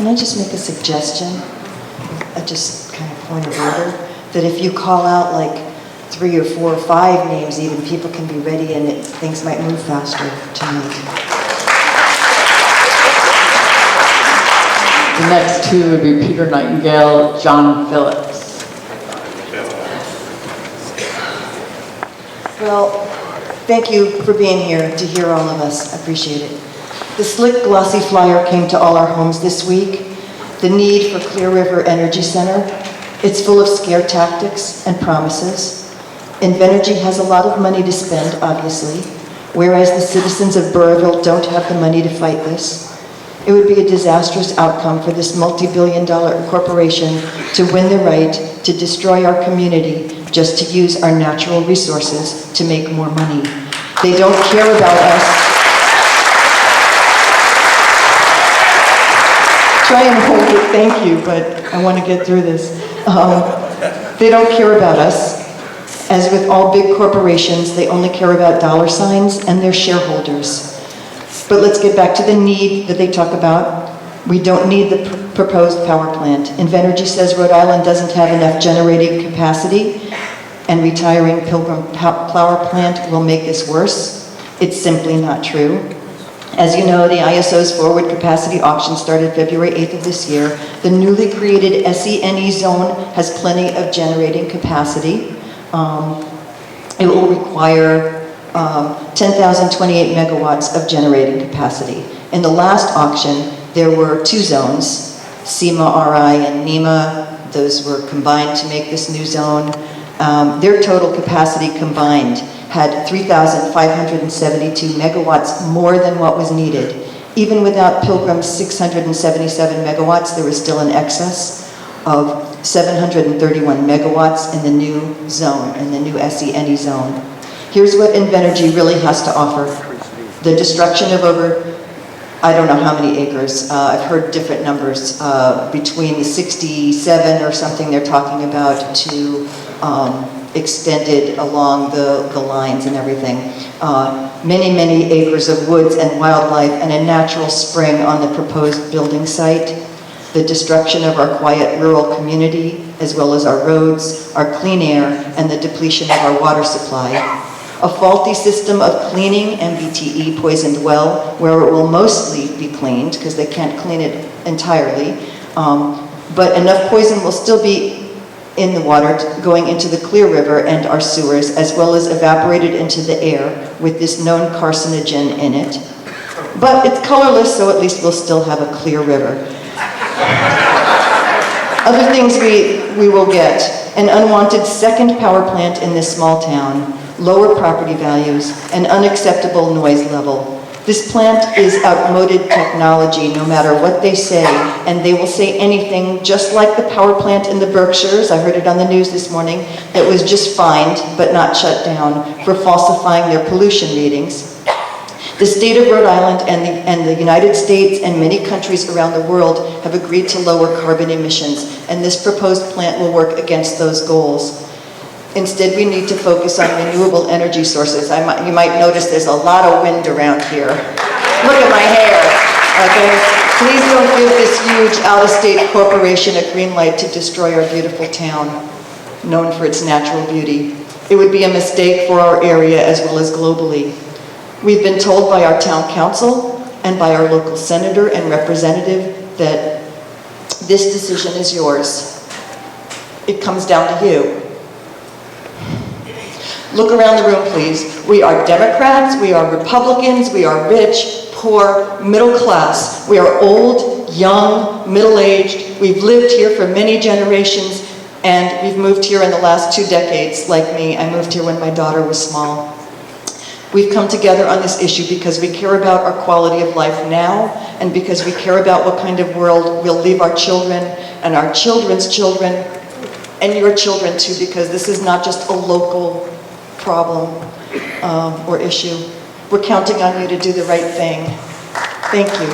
Can I just make a suggestion? Just kind of point of order, that if you call out like 3 or 4 or 5 names even, people can be ready and things might move faster tonight. The next 2 would be Peter Nightingale, John Phillips. Well, thank you for being here to hear all of us. I appreciate it. The slick, glossy flyer came to all our homes this week. The need for Clear River Energy Center. It's full of scare tactics and promises. Invenergy has a lot of money to spend, obviously, whereas the citizens of Burrillville don't have the money to fight this. It would be a disastrous outcome for this multi-billion-dollar corporation to win the right to destroy our community just to use our natural resources to make more money. They don't care about us. Try and hold it, thank you, but I want to get through this. They don't care about us. As with all big corporations, they only care about dollar signs and their shareholders. But let's get back to the need that they talk about. We don't need the proposed power plant. Invenergy says Rhode Island doesn't have enough generating capacity, and retiring Pilgrim Power Plant will make this worse. It's simply not true. As you know, the ISO's forward capacity auction started February 8th of this year. The newly created SENE zone has plenty of generating capacity. It will require 10,028 megawatts of generating capacity. In the last auction, there were 2 zones, SEMA RI and NEMA. Those were combined to make this new zone. Their total capacity combined had 3,572 megawatts more than what was needed. Even without Pilgrim's 677 megawatts, there was still an excess of 731 megawatts in the new zone, in the new SENE zone. Here's what Invenergy really has to offer. The destruction of over, I don't know how many acres, I've heard different numbers, between the 67 or something they're talking about to extended along the lines and everything. Many, many acres of woods and wildlife and a natural spring on the proposed building site. The destruction of our quiet rural community, as well as our roads, our clean air, and the depletion of our water supply. A faulty system of cleaning, MBTE poisoned well, where it will mostly be cleaned, because they can't clean it entirely, but enough poison will still be in the water going into the Clear River and our sewers, as well as evaporated into the air with this known carcinogen in it. But it's colorless, so at least we'll still have a clear river. Other things we will get: an unwanted second power plant in this small town, lower property values, an unacceptable noise level. This plant is outmoded technology, no matter what they say, and they will say anything, just like the power plant in the Berkshires, I heard it on the news this morning, that was just fined but not shut down for falsifying their pollution readings. The state of Rhode Island and the United States and many countries around the world have agreed to lower carbon emissions, and this proposed plant will work against those goals. Instead, we need to focus on renewable energy sources. You might notice there's a lot of wind around here. Look at my hair, okay? Please don't give this huge out-of-state corporation a green light to destroy our beautiful town, known for its natural beauty. It would be a mistake for our area as well as globally. We've been told by our town council and by our local senator and representative that this decision is yours. It comes down to you. Look around the room, please. We are Democrats, we are Republicans, we are rich, poor, middle class. We are old, young, middle-aged. We've lived here for many generations, and we've moved here in the last 2 decades, like me. I moved here when my daughter was small. We've come together on this issue because we care about our quality of life now, and because we care about what kind of world we'll leave our children and our children's children and your children too, because this is not just a local problem or issue. We're counting on you to do the right thing. Thank you.